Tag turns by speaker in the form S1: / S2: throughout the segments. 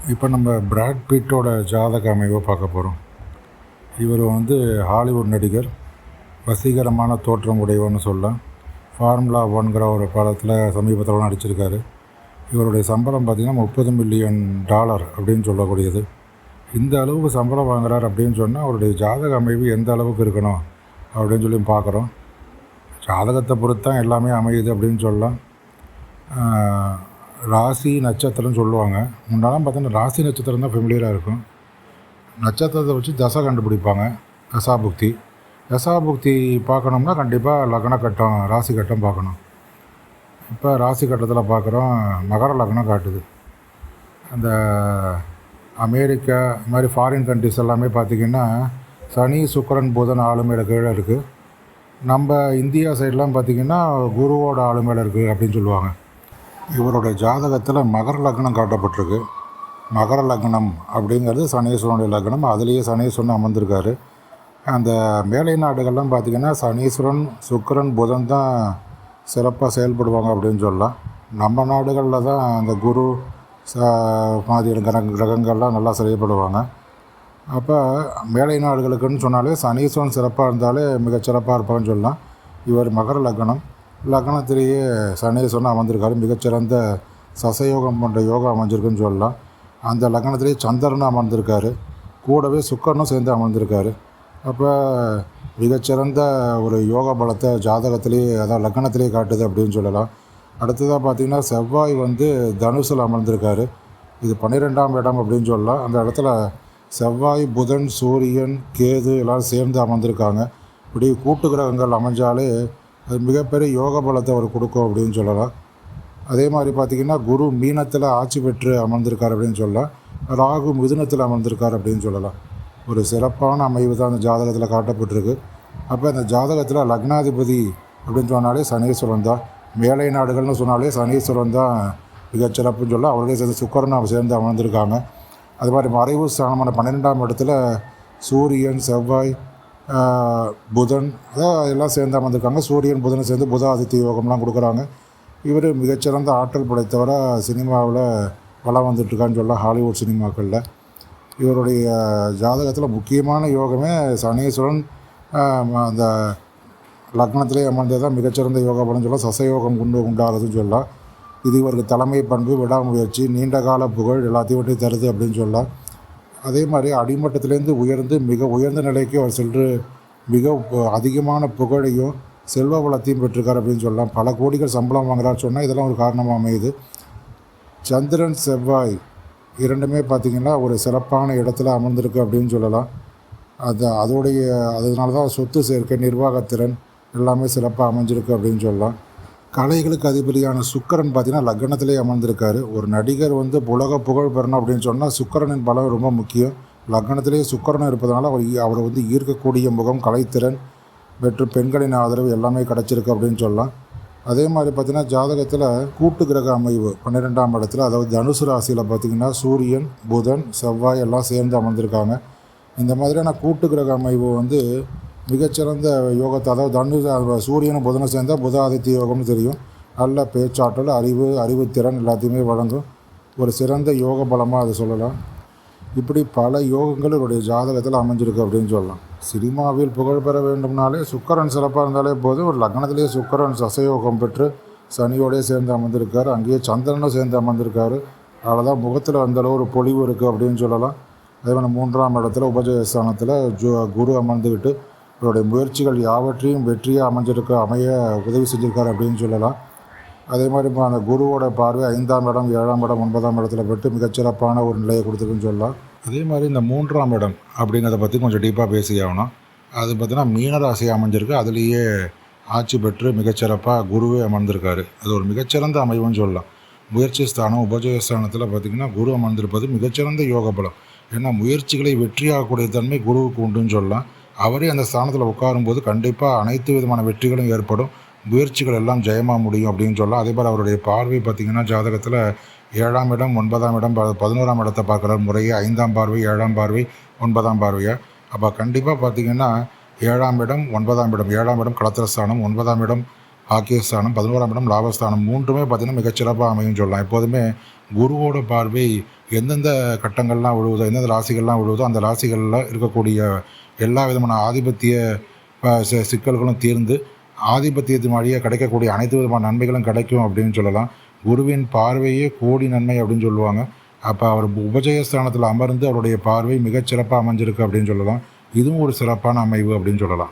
S1: இப்போ நம்ம பிராட் பிட்டோட ஜாதக அமைவை பார்க்க போகிறோம். இவர் ஹாலிவுட் நடிகர், வசீகரமான தோற்றம் உடையவர்னு சொல்லலாம். ஃபார்முலா 1ங்கிற ஒரு படத்தில் சமீபத்தில் நடிச்சிருக்காரு. இவருடைய சம்பளம் பார்த்திங்கன்னா $30 மில்லியன் அப்படின்னு சொல்லக்கூடியது. இந்த அளவுக்கு சம்பளம் வாங்குறார் அப்படின்னு சொன்னால் அவருடைய ஜாதக அமைவு எந்த அளவுக்கு இருக்கணும் அப்படின்னு சொல்லி பார்க்குறோம். ஜாதகத்தை பொறுத்து தான் எல்லாமே அமையுது அப்படின்னு சொல்லலாம். ராசி நட்சத்திரம்னு சொல்லுவாங்க. முன்னாலாம் பார்த்தோன்னா ராசி நட்சத்திரம் தான் ஃபெமிலியராக இருக்கும். நட்சத்திரத்தை வச்சு தசை கண்டுபிடிப்பாங்க. தசாபுக்தி பார்க்கணும்னா கண்டிப்பாக லக்ன கட்டம், ராசி கட்டம் பார்க்கணும். இப்போ ராசி கட்டத்தில் பார்க்குறோம், மகர லக்னம் காட்டுது. அந்த அமெரிக்கா இது மாதிரி ஃபாரின் கண்ட்ரிஸ் எல்லாமே பார்த்திங்கன்னா சனி, சுக்கிரன், புதன் ஆளுமையில கீழே இருக்குது. நம்ம இந்தியா சைட்லாம் பார்த்திங்கன்னா குருவோட ஆளுமையில இருக்குது அப்படின்னு சொல்லுவாங்க. இவரோட ஜாதகத்தில் மகர லக்னம் காட்டப்பட்டிருக்கு. மகர லக்னம் அப்படிங்கிறது சனீஸ்வரனுடைய லக்னம். அதுலேயே சனீஸ்வரன் அமர்ந்திருக்காரு. அந்த மேலை நாடுகள்லாம் பார்த்திங்கன்னா சனீஸ்வரன், சுக்கிரன், புதன் தான் சிறப்பாக செயல்படுவாங்க அப்படின்னு சொல்லலாம். நம்ம நாடுகளில் தான் அந்த குரு மாதிரி கிரகங்கள்லாம் நல்லா செயல்படுவாங்க. அப்போ மேலை நாடுகளுக்குன்னு சொன்னாலே சனீஸ்வரன் சிறப்பாக இருந்தாலே மிகச்சிறப்பாக இருப்பான்னு சொல்லலாம். இவர் மகர லக்னத்திலேயே சனீஸ்வரன் அமர்ந்திருக்காரு. மிகச்சிறந்த சசயோகம் போன்ற யோகம் அமைஞ்சிருக்குன்னு சொல்லலாம். அந்த லக்னத்திலேயே சந்திரனும் அமர்ந்திருக்காரு. கூடவே சுக்கரனும் சேர்ந்து அமர்ந்திருக்காரு. அப்போ மிகச்சிறந்த ஒரு யோக பலத்தை ஜாதகத்திலேயே, அதாவது லக்னத்திலேயே காட்டுது அப்படின்னு சொல்லலாம். அடுத்ததாக பார்த்திங்கன்னா செவ்வாய் தனுசில் அமர்ந்திருக்காரு. இது 12ஆம் இடம் அப்படின்னு சொல்லலாம். அந்த இடத்துல செவ்வாய், புதன், சூரியன், கேது எல்லோரும் சேர்ந்து அமர்ந்திருக்காங்க. இப்படி கூட்டு கிரகங்கள் அமைஞ்சாலே அது மிகப்பெரிய யோக பலத்தை அவர் கொடுக்கும் அப்படின்னு சொல்லலாம். அதே மாதிரி பார்த்திங்கன்னா குரு மீனத்தில் ஆட்சி பெற்று அமர்ந்திருக்கார் அப்படின்னு சொல்லலாம். ராகு மிதுனத்தில் அமர்ந்திருக்கார் அப்படின்னு சொல்லலாம். ஒரு சிறப்பான அமைவு தான் அந்த ஜாதகத்தில் காட்டப்பட்டிருக்கு. அப்போ அந்த ஜாதகத்தில் லக்னாதிபதி அப்படின்னு சொன்னாலே சனீஸ்வரன் தான். மேலை நாடுகள்னு சொன்னாலே சனீஸ்வரன் தான் மிகச்சிறப்புன்னு சொல்லலாம். அவர்களே சேர்ந்து சுக்கரன் அவர் சேர்ந்து அமர்ந்திருக்காங்க. அது மாதிரி மறைவு ஸ்தானமான 12ஆம் இடத்துல சூரியன், செவ்வாய், புதன் எல்லாம் சேர்ந்து அமர்ந்திருக்காங்க. சூரியன் புதனை சேர்ந்து புத ஆதித்ய யோகம்லாம் கொடுக்குறாங்க. இவர் மிகச்சிறந்த ஆற்றல் படைத்தவராக சினிமாவில் வளம் வந்துட்டுருக்கான்னு சொல்லலாம். ஹாலிவுட் சினிமாக்களில் இவருடைய ஜாதகத்தில் முக்கியமான யோகமே சனீஸ்வரன் அந்த லக்னத்திலே அமர்ந்தது தான் மிகச்சிறந்த யோகா பலன்னு சொல்லலாம். சசயோகம் உண்டாகுதுன்னு சொல்லலாம். இது இவருக்கு தலைமை பண்பு, விடாமுயற்சி, நீண்ட கால புகழ் எல்லாத்தையும் தருது அப்படின்னு சொல்லலாம். அதே மாதிரி அடிமட்டத்திலேருந்து உயர்ந்து மிக உயர்ந்த நிலைக்கு அவர் சென்று மிக அதிகமான புகழையும் செல்வ வளத்தையும் பெற்றிருக்கார் அப்படின்னு சொல்லலாம். பல கோடிகள் சம்பளம் வாங்குறாரு சொன்னால் இதெல்லாம் ஒரு காரணமாக அமையுது. சந்திரன், செவ்வாய் இரண்டுமே பார்த்திங்கன்னா ஒரு சிறப்பான இடத்துல அமர்ந்திருக்கு அப்படின்னு சொல்லலாம். அதனால தான் சொத்து சேர்க்கை, நிர்வாகத்திறன் எல்லாமே சிறப்பாக அமைஞ்சிருக்கு அப்படின்னு சொல்லலாம். கலைகளுக்கு அதிபதியான சுக்கிரன் பார்த்திங்கன்னா லக்னத்திலே அமர்ந்திருக்காரு. ஒரு நடிகர் உலக புகழ் பெறணும் அப்படின்னு சொன்னால் சுக்கிரனின் பலம் ரொம்ப முக்கியம். லக்னத்திலே சுக்கிரன் இருப்பதனால அவரை ஈர்க்கக்கூடிய முகம், கலைத்திறன் மற்றும் பெண்களின் ஆதரவு எல்லாமே கிடச்சிருக்கு அப்படின்னு சொல்லலாம். அதே மாதிரி பார்த்திங்கன்னா ஜாதகத்தில் கூட்டு கிரக அமைவு 12ஆம் இடத்துல, அதாவது தனுசு ராசியில் பார்த்திங்கன்னா சூரியன், புதன், செவ்வாய் எல்லாம் சேர்ந்து அமர்ந்திருக்காங்க. இந்த மாதிரியான கூட்டு கிரக அமைவு மிகச்சிறந்த யோகத்தை, அதாவது சூரியனும் புதனும் சேர்ந்தால் புத ஆதித்ய யோகம்னு தெரியும். நல்ல பேச்சாற்றல், அறிவுத்திறன் எல்லாத்தையுமே வழங்கும். ஒரு சிறந்த யோக பலமாக அதை சொல்லலாம். இப்படி பல யோகங்கள் இவருடைய ஜாதகத்தில் அமைஞ்சிருக்கு அப்படின்னு சொல்லலாம். சினிமாவில் புகழ் பெற வேண்டும்னாலே சுக்கிரன் சிறப்பாக இருந்தாலே போதும். ஒரு லக்னத்திலேயே சுக்கிரன் சசயோகம் பெற்று சனியோடய சேர்ந்து அமர்ந்திருக்காரு. அங்கேயே சந்திரனும் சேர்ந்து அமர்ந்திருக்காரு. அவ்வளோதான் முகத்தில் அந்தளவு ஒரு பொலிவு இருக்குது அப்படின்னு சொல்லலாம். அதே மாதிரி 3ஆம் இடத்துல உபஜயஸ்தானத்தில் குரு அமர்ந்துக்கிட்டு இவருடைய முயற்சிகள் யாவற்றையும் வெற்றியாக அமைய உதவி செஞ்சுருக்காரு அப்படின்னு சொல்லலாம். அதே மாதிரி இப்போ அந்த குருவோட பார்வை 5ஆம் இடம், 7ஆம் இடம், 9ஆம் இடத்துல பெற்று மிகச்சிறப்பான ஒரு நிலையை கொடுத்துருக்குன்னு சொல்லலாம். அதே மாதிரி இந்த 3ஆம் இடம் அப்படிங்கிறத பற்றி கொஞ்சம் டீப்பாக பேசி ஆகணும். அது பார்த்திங்கன்னா மீனராசி அமைஞ்சிருக்கு. அதுலேயே ஆட்சி பெற்று மிகச்சிறப்பாக குருவே அமர்ந்திருக்காரு. அது ஒரு மிகச்சிறந்த அமைவுன்னு சொல்லலாம். முயற்சி ஸ்தானம், உபஜயஸ்தானத்தில் பார்த்திங்கன்னா குரு அமர்ந்திருப்பது மிகச்சிறந்த யோக பலம். ஏன்னா முயற்சிகளை வெற்றியாகக்கூடிய தன்மை குருவுக்கு உண்டுன்னு சொல்லலாம். அவரே அந்த ஸ்தானத்தில் உட்காரும்போது கண்டிப்பாக அனைத்து விதமான வெற்றிகளும் ஏற்படும். முயற்சிகள் எல்லாம் ஜெயமாக முடியும் அப்படின்னு சொல்லலாம். அதே போல் அவருடைய பார்வை பார்த்திங்கன்னா ஜாதகத்தில் 7ஆம் இடம், 9ஆம் இடம், 11ஆம் இடத்தை பார்க்குறாரு முறையே. 5ஆம் பார்வை, 7ஆம் பார்வை, 9ஆம் பார்வையாக. அப்போ கண்டிப்பாக பார்த்திங்கன்னா 7ஆம் இடம், 9ஆம் இடம், 7ஆம் இடம் களத்திரஸ்தானம், 9ஆம் இடம் பாக்கியஸ்தானம், 11ஆம் இடம் லாபஸ்தானம், மூன்றுமே பார்த்திங்கன்னா மிகச்சிறப்பாக அமையும் சொல்லலாம். எப்போதுமே குருவோட பார்வை எந்தெந்த கட்டங்கள்லாம் விழுவுதோ, எந்தெந்த ராசிகள்லாம் விழுவுதோ அந்த ராசிகளில் இருக்கக்கூடிய எல்லா விதமான ஆதிபத்திய சிக்கல்களும் தீர்ந்து ஆதிபத்தியத்தின் வழியாக கிடைக்கக்கூடிய அனைத்து விதமான நன்மைகளும் கிடைக்கும் அப்படின்னு சொல்லலாம். குருவின் பார்வையே கோடி நன்மை அப்படின்னு சொல்லுவாங்க. அப்போ அவர் உபஜயஸ்தானத்தில் அமர்ந்து அவருடைய பார்வை மிகச்சிறப்பாக அமைஞ்சிருக்கு அப்படின்னு சொல்லலாம். இதுவும் ஒரு சிறப்பான அமைவு அப்படின்னு சொல்லலாம்.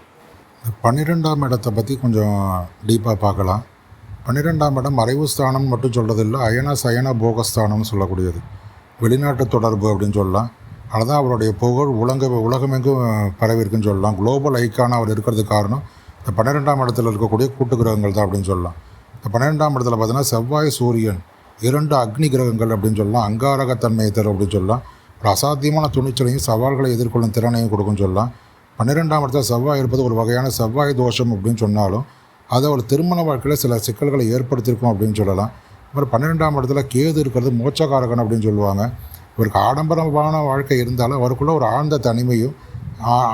S1: 12ஆம் இடத்தை பற்றி கொஞ்சம் டீப்பாக பார்க்கலாம். 12ஆம் இடம் மறைவு ஸ்தானம் மட்டும் சொல்கிறதில்ல, அயன சயன போகஸ்தானம்னு சொல்லக்கூடியது. வெளிநாட்டு தொடர்பு அப்படின்னு சொல்லலாம். அதுதான் அவருடைய புகழ் உலகமெங்கும் பரவிருக்குன்னு சொல்லலாம். குளோபல் ஐக்கான அவர் இருக்கிறதுக்கு காரணம் இந்த 12ஆம் இடத்துல இருக்கக்கூடிய கூட்டு கிரகங்கள் தான் அப்படின்னு சொல்லலாம். இந்த 12ஆம் இடத்துல பார்த்தீங்கன்னா செவ்வாய் சூரியன் 2 அக்னி கிரகங்கள் அப்படின்னு சொல்லலாம். அங்காரகத்தன்மையை தரும் அப்படின்னு சொல்லலாம். ஒரு அசாத்தியமான துணிச்சலையும் சவால்களை எதிர்கொள்ளும் திறனையும் கொடுக்குன்னு சொல்லலாம். 12ஆம் இடத்துல செவ்வாய் இருப்பது ஒரு வகையான செவ்வாய் தோஷம் அப்படின்னு சொன்னாலும் அதை ஒரு திருமண வாழ்க்கையில் சில சிக்கல்களை ஏற்படுத்தியிருக்கும் அப்படின்னு சொல்லலாம். அப்புறம் 12ஆம் இடத்துல கேது இருக்கிறது மோட்சக்காரகன் அப்படின்னு சொல்லுவாங்க. இவருக்கு ஆடம்பரமான வாழ்க்கை இருந்தாலும் அவருக்குள்ள ஒரு ஆழ்ந்த தனிமையும்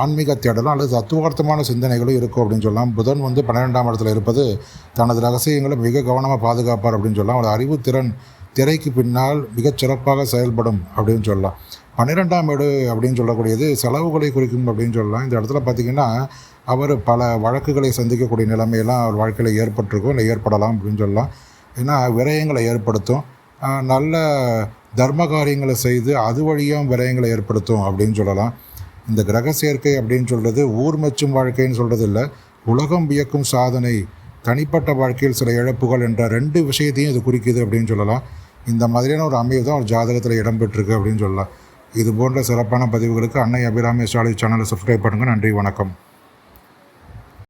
S1: ஆன்மீக தேடலும் அல்லது தத்துவார்த்தமான சிந்தனைகளும் இருக்கும் அப்படின்னு சொல்லலாம். புதன் 12ஆம் இடத்துல இருப்பது தனது ரகசியங்களை மிக கவனமாக பாதுகாப்பார் அப்படின்னு சொல்லலாம். அவர் அறிவுத்திறன் திரைக்கு பின்னால் மிகச்சிறப்பாக செயல்படும் அப்படின்னு சொல்லலாம். 12ஆம் வீடு அப்படின்னு சொல்லக்கூடியது செலவுகளை குறிக்கும் அப்படின்னு சொல்லலாம். இந்த இடத்துல பார்த்திங்கன்னா அவர் பல வழக்குகளை சந்திக்கக்கூடிய நிலைமையெல்லாம் அவர் வாழ்க்கையில் ஏற்பட்டிருக்கும், இல்லை ஏற்படலாம் அப்படின்னு சொல்லலாம். ஏன்னா விரயங்களை ஏற்படுத்தும், நல்ல தர்ம காரியங்களை செய்து அது வழியாக விரயங்களை ஏற்படுத்தும் அப்படின்னு சொல்லலாம். இந்த கிரக சேர்க்கை அப்படின்னு சொல்கிறது ஊர் மெச்சும் வாழ்க்கைன்னு சொல்கிறது இல்லை, உலகம் வியக்கும் சாதனை, தனிப்பட்ட வாழ்க்கையில் சில இழப்புகள் என்ற 2 விஷயத்தையும் இது குறிக்குது அப்படின்னு சொல்லலாம். இந்த மாதிரியான ஒரு அமைவு தான் ஒரு ஜாதகத்தில் இடம்பெற்றிருக்கு அப்படின்னு சொல்லலாம். இது போன்ற சிறப்பான பதிவுகளுக்கு அன்னை அபிராமி அஸ்ட்ராலஜி சேனலை சப்ஸ்கிரைப் பண்ணுங்கள். நன்றி, வணக்கம்.